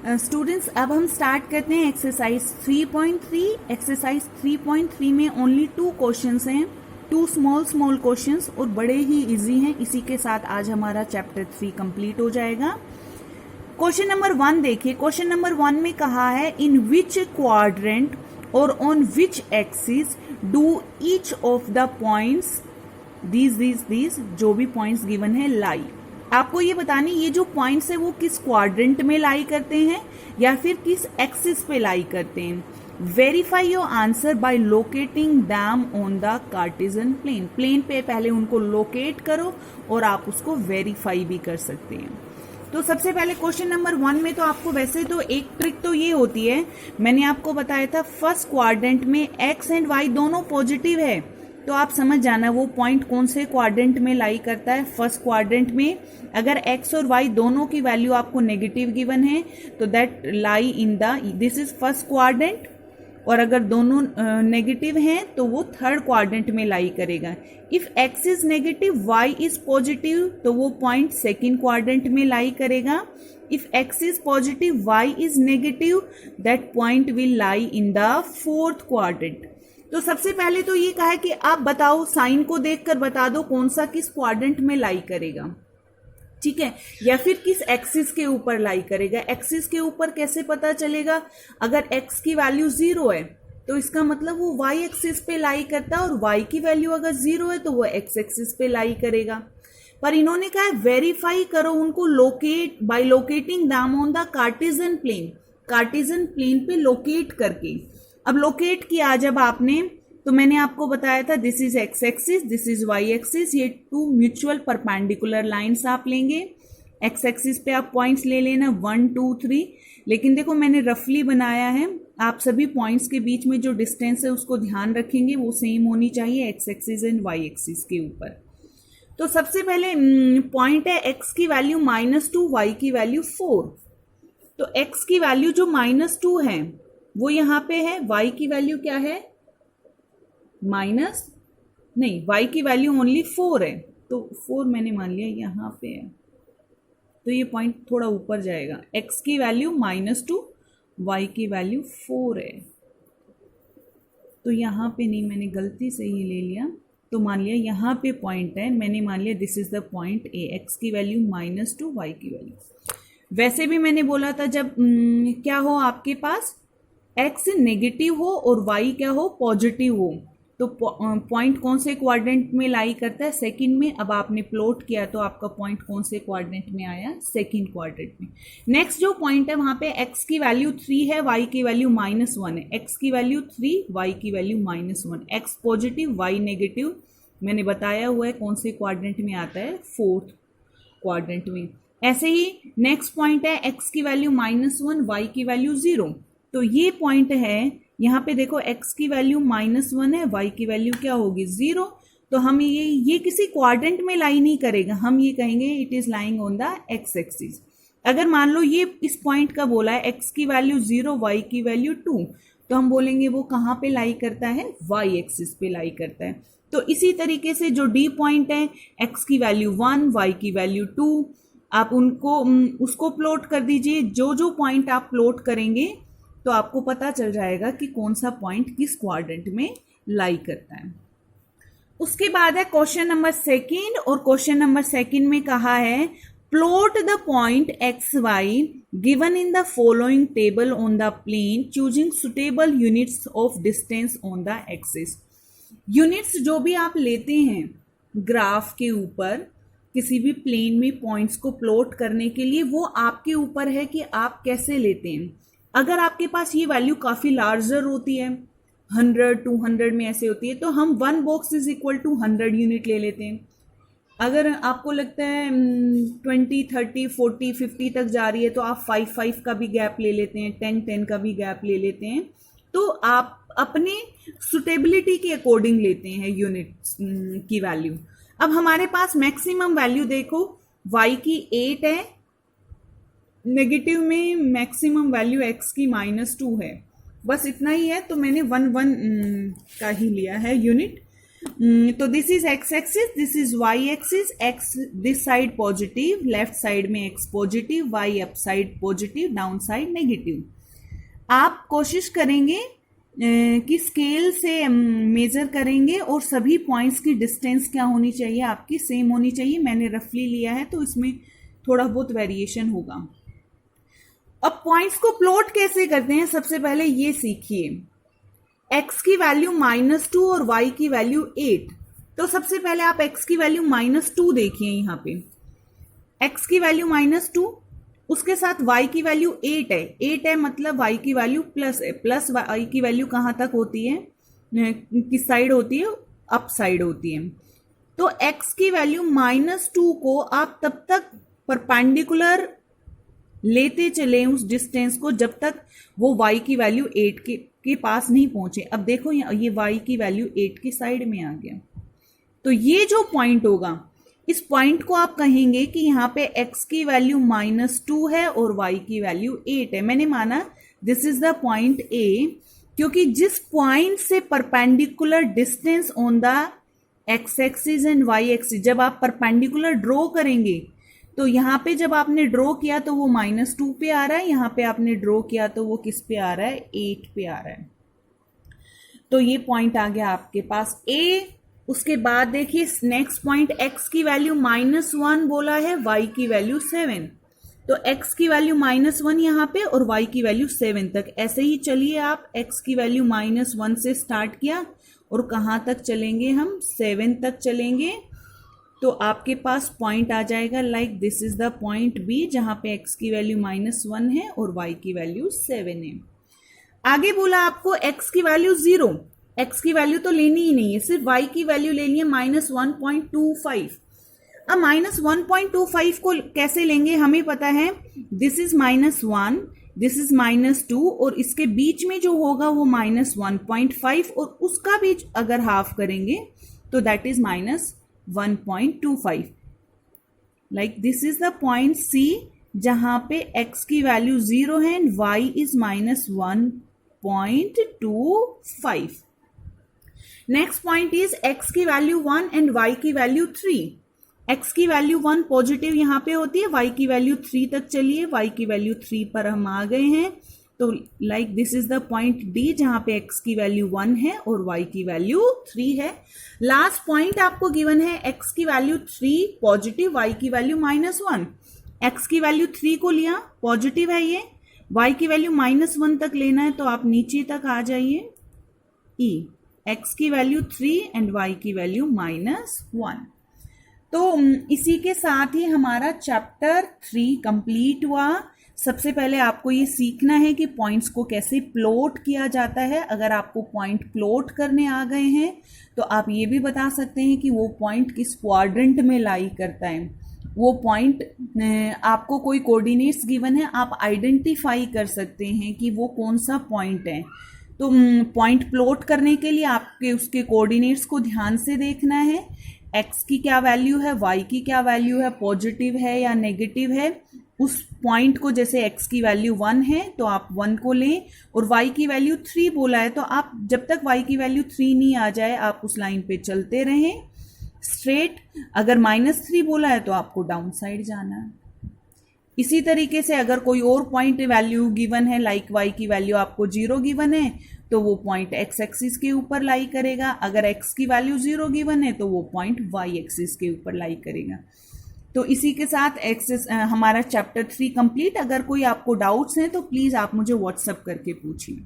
Students अब हम start करते हैं एक्सरसाइज 3.3। एक्सरसाइज 3.3 में ओनली 2 क्वेश्चंस हैं, 2 स्मॉल क्वेश्चंस और बड़े ही इजी हैं। इसी के साथ आज हमारा चैप्टर 3 कंप्लीट हो जाएगा। क्वेश्चन नंबर 1 देखिए। क्वेश्चन नंबर 1 में कहा है इन विच क्वाड्रेंट और on which axis do each of the points these जो भी पॉइंट्स गिवन है लाई। आपको ये बतानी ये जो पॉइंट्स है वो किस क्वाड्रेंट में लाई करते हैं या फिर किस एक्सिस पे लाई करते हैं। Verify your answer by locating them on the Cartesian plane. Plane पे पहले उनको लोकेट करो और आप उसको वेरीफाई भी कर सकते हैं। तो सबसे पहले क्वेश्चन नंबर 1 में तो आपको वैसे तो एक ट्रिक तो ये होती है, मैंने आपको बताया था फर्स्ट क्वाड्रेंट में एक्स एंड वाई दोनों पॉजिटिव है, तो आप समझ जाना वो पॉइंट कौन से क्वाड्रेंट में लाई करता है। फर्स्ट क्वाड्रेंट में अगर एक्स और वाई दोनों की वैल्यू आपको नेगेटिव गिवन है तो that lie in the this is first quadrant, और अगर दोनों नेगेटिव हैं तो वो थर्ड क्वाड्रेंट में लाई करेगा। If X is negative Y is positive तो वो पॉइंट सेकेंड क्वाड्रेंट में लाई करेगा। If X is positive Y is negative that point will lie in the fourth quadrant. तो सबसे पहले तो ये कहा है कि आप बताओ, साइन को देखकर बता दो कौन सा किस क्वाड्रेंट में लाई करेगा, ठीक है, या फिर किस एक्सिस के ऊपर लाई करेगा। एक्सिस के ऊपर कैसे पता चलेगा? अगर एक्स की वैल्यू 0 है तो इसका मतलब वो वाई एक्सिस पे लाई करता है, और वाई की वैल्यू अगर 0 है तो वो एक्स एक्सिस पे लाई करेगा। पर इन्होंने कहा है वेरीफाई करो उनको locate by locating them on the Cartesian plane. Cartesian plane पे लोकेट करके। अब लोकेट किया जब आपने तो मैंने आपको बताया था this is X axis, this is Y axis, ये 2 म्यूचुअल परपेंडिकुलर लाइंस आप लेंगे। एक्स एक्सिस पे आप पॉइंट्स ले लेना 1 2 3, लेकिन देखो मैंने रफली बनाया है, आप सभी पॉइंट्स के बीच में जो डिस्टेंस है उसको ध्यान रखेंगे, वो सेम होनी चाहिए X axis and Y axis के ऊपर। तो सबसे पहले पॉइंट है एक्स की वैल्यू -2, वाई की वैल्यू 4। तो एक्स की वैल्यू जो -2 है वो यहां पे है, वाई की वैल्यू क्या है वाई की वैल्यू ओनली 4 है, तो 4 मैंने मान लिया यहां पे है, तो ये पॉइंट थोड़ा ऊपर जाएगा। एक्स की वैल्यू -2, वाई की वैल्यू 4 है, तो यहां पे नहीं, मैंने गलती से ही ले लिया, तो मान लिया यहां पे पॉइंट है, मैंने मान लिया this is the point A. X की वैल्यू -2, वाई की वैल्यू। वैसे भी मैंने बोला था जब क्या हो आपके पास एक्स नेगेटिव हो और वाई क्या हो पॉजिटिव हो, तो पॉइंट कौन से क्वाड्रेंट में लाई करता है? सेकंड में। अब आपने प्लॉट किया तो आपका पॉइंट कौन से क्वाड्रेंट में आया? सेकंड क्वाड्रेंट में। नेक्स्ट जो पॉइंट है वहां पे एक्स की वैल्यू 3 है, वाई की वैल्यू -1 है। एक्स की वैल्यू 3, वाई की value -1। X positive Y negative, मैंने बताया हुआ है कौन से क्वाड्रेंट में आता है, फोर्थ क्वाड्रेंट में। ऐसे ही नेक्स्ट पॉइंट है एक्स की वैल्यू -1, वाई की वैल्यू 0, तो ये पॉइंट है यहाँ पे देखो एक्स की वैल्यू -1 है, वाई की वैल्यू क्या होगी 0, तो हम ये किसी क्वाड्रेंट में लाई नहीं करेगा, हम ये कहेंगे it is lying on the x axis. अगर मान लो ये इस पॉइंट का बोला है एक्स की वैल्यू 0, वाई की वैल्यू 2, तो हम बोलेंगे वो कहाँ पे लाई करता है? वाई एक्सिस पे लाई करता है। तो इसी तरीके से जो डी पॉइंट है एक्स की वैल्यू 1, वाई की वैल्यू 2, आप उसको प्लॉट कर दीजिए। जो जो पॉइंट आप प्लॉट करेंगे तो आपको पता चल जाएगा कि कौन सा पॉइंट किस क्वाड्रेंट में लाई करता है। उसके बाद है क्वेश्चन नंबर 2, और क्वेश्चन नंबर 2 में कहा है plot the point X Y given in the following table on the plane choosing suitable units of distance on the axis. Units जो भी आप लेते हैं ग्राफ के ऊपर किसी भी प्लेन में पॉइंट्स को प्लॉट करने के लिए, वो आपके ऊपर है कि आप कैसे लेते हैं। अगर आपके पास ये वैल्यू काफी लार्जर होती है, 100 200 में ऐसे होती है, तो हम 1 box is equal to 100 unit ले लेते हैं। अगर आपको लगता है 20 30 40 50 तक जा रही है तो आप 5 5 का भी गैप ले लेते हैं, 10 10 का भी गैप ले लेते हैं। तो आप अपने सुटेबिलिटी के अकॉर्डिंग लेते हैं यूनिट की वैल्यू। अब हमारे पास मैक्सिमम वैल्यू देखो, y की 8 है, नेगेटिव में मैक्सिमम वैल्यू x की -2 है, बस इतना ही है, तो मैंने 1 1 का ही लिया है यूनिट। तो this is X axis, this is Y axis, X this side positive, left side में X positive, Y up side positive, down side negative. आप कोशिश करेंगे कि स्केल से मेजर करेंगे और सभी पॉइंट्स की डिस्टेंस क्या होनी चाहिए, आपकी सेम होनी चाहिए। मैंने रफली लिया है तो इसमें थोड़ा बहुत वेरिएशन होगा। अब पॉइंट्स को प्लॉट कैसे करते हैं, सबसे पहले ये सीखिए। x की वैल्यू -2 और y की वैल्यू 8। तो सबसे पहले आप x की वैल्यू -2 देखिए यहाँ पे, x की वैल्यू -2, उसके साथ y की वैल्यू 8 है। 8 है मतलब y की वैल्यू प्लस है। प्लस y की वैल्यू कहाँ तक होती है, किस साइड होती है, अप साइड होती है। तो x की वैल्यू -2 को आप तब तक परपेंडिकुलर लेते चले उस डिस्टेंस को जब तक वो y की वैल्यू 8 के पास नहीं पहुंचे। अब देखो ये y की वैल्यू 8 की साइड में आ गया। तो ये जो पॉइंट होगा, इस पॉइंट को आप कहेंगे कि यहाँ पे x की वैल्यू -2 है और y की वैल्यू 8 है। मैंने माना this is the point A, क्योंकि जिस पॉइंट से perpendicular distance on the x axis and y axis, जब आप परपेंडिकुलर ड्रॉ करेंगे तो यहाँ पे जब आपने ड्रॉ किया तो वो -2 पे आ रहा है, यहाँ पे आपने ड्रॉ किया तो वो किस पे आ रहा है, 8 पे आ रहा है। तो ये पॉइंट आ गया आपके पास A। उसके बाद देखिए नेक्स्ट पॉइंट, x की वैल्यू -1 बोला है, y की वैल्यू 7। तो x की वैल्यू -1 यहाँ पे और y की वैल्यू 7 तक। ऐसे ही चलिए आप, x की वैल्यू -1 से स्टार्ट किया और कहाँ तक चलेंगे हम, 7 तक चलेंगे। तो आपके पास पॉइंट आ जाएगा like this is the point B, जहां पे x की वैल्यू -1 है और y की वैल्यू 7 है। आगे बोला आपको x की वैल्यू 0, x की वैल्यू तो लेनी ही नहीं है, सिर्फ y की वैल्यू लेनी है -1.25। अब -1.25 को कैसे लेंगे, हमें पता है दिस इज -1, दिस इज -2 और इसके बीच में जो होगा वो -1.5 और उसका भी अगर हाफ करेंगे तो that is -1.25। Like this is the point C, जहां पे x की वैल्यू 0 है and y is -1.25। Next point is x की वैल्यू 1 एंड y की वैल्यू 3। x की वैल्यू 1 पॉजिटिव यहां पे होती है, y की वैल्यू 3 तक चलिए, y की वैल्यू 3 पर हम आ गए हैं। तो like this is the point D, जहां पे x की वैल्यू 1 है और y की वैल्यू 3 है। लास्ट पॉइंट आपको गिवन है x की वैल्यू 3 पॉजिटिव, y की वैल्यू -1। x की वैल्यू 3 को लिया, पॉजिटिव है ये, y की वैल्यू -1 तक लेना है तो आप नीचे तक आ जाइए E, x की वैल्यू 3 एंड y की वैल्यू -1। तो इसी के साथ ही हमारा चैप्टर 3 कंप्लीट हुआ। सबसे पहले आपको ये सीखना है कि पॉइंट्स को कैसे प्लॉट किया जाता है। अगर आपको पॉइंट प्लॉट करने आ गए हैं तो आप ये भी बता सकते हैं कि वो पॉइंट किस क्वाड्रेंट में लाई करता है। वो पॉइंट, आपको कोई कोऑर्डिनेट्स गिवन है, आप आइडेंटिफाई कर सकते हैं कि वो कौन सा पॉइंट है। तो पॉइंट प्लॉट करने के लिए आपके उसके कोऑर्डिनेट्स को ध्यान से देखना है। x की क्या वैल्यू है, y की क्या वैल्यू है, पॉजिटिव है या नेगेटिव है। उस पॉइंट को, जैसे x की वैल्यू 1 है तो आप 1 को लें और y की वैल्यू 3 बोला है तो आप जब तक y की वैल्यू 3 नहीं आ जाए आप उस लाइन पे चलते रहें स्ट्रेट। अगर -3 बोला है तो आपको डाउन साइड जाना है। इसी तरीके से अगर कोई और पॉइंट वैल्यू गिवन है, लाइक y की वैल्यू आपको 0 गिवन है तो वो पॉइंट x एक्सिस के ऊपर लाई करेगा। अगर x की वैल्यू 0 गिवन है तो वो पॉइंट y एक्सिस के ऊपर लाई करेगा। तो इसी के साथ हमारा चैप्टर 3 कंप्लीट। अगर कोई आपको डाउट्स हैं तो प्लीज़ आप मुझे व्हाट्सएप करके पूछिए।